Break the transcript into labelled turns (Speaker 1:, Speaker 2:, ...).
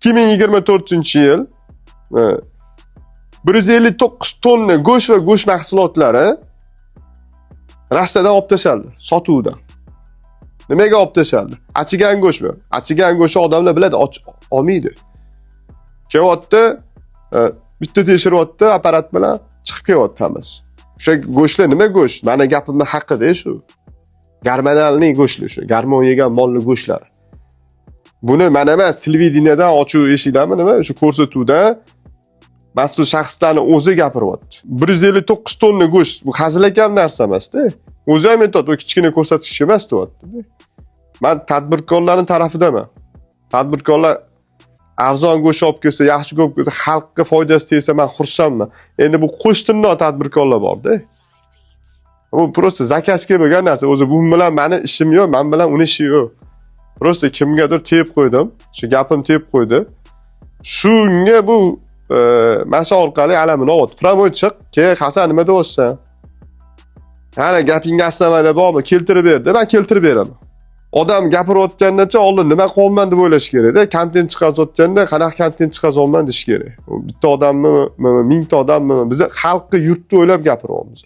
Speaker 1: 2024-yil 159 tonna go'sht va go'sht mahsulotlari Rossiyadan olib tashlandi, sotuvdan. Nimaga olib tashlandi? Achigan go'shtmi? Achigan go'shtni odamlar biladi, olmaydi. Kelyapti, bitta tekshiryapti apparat bilan chiqib kelyapti hammasi. O'sha go'shtlar nima go'sht? Meni gapimning haqida shu. Garmanalning go'shti shu, garmon yegan molli go'shtlar. Buni men emas, televideniyadan ochiq eshikdami nima, shu ko'rsatuvda mas'ul shaxslarning o'zi gapiryapti. 159 tonna go'sht, bu hazilakam narsa emas-da. O'zi ham aytadi, u kichkina ko'rsatkich emas deyapti. Men tadbirkorlarning tarafidaman. Tadbirkorlar arzon go'sht olib kelsa, yaxshi ko'p kelsa, xalqqa foydasi tegsa men xursandman. Endi bu qo'shtinnoq tadbirkorlar bor-da. Bu prosta zakazga bo'lgan narsa. O'zi bu bilan meni ishim yo'q, men bilan uni ishi yo'q. Prosta kimgadir tep qo'ydim. Shu gapim tep qo'ydi. Shunga bu masha orqali alamini olyapti. Promoy chiq, keyin Hasan nima deyapsan? Ana gapingga aslamada bormi? Keltirib ber, deb men keltirib beraman. Odam gapirayotgandacha oldin nima qilyapman deb o'ylash kerak-da. Kontent chiqarayotganda qanaqa kontent chiqaryapman deyish kerak. Bitta odammi, mingta odammi? Biz xalqni, yurtni o'ylab gapiryapmiz.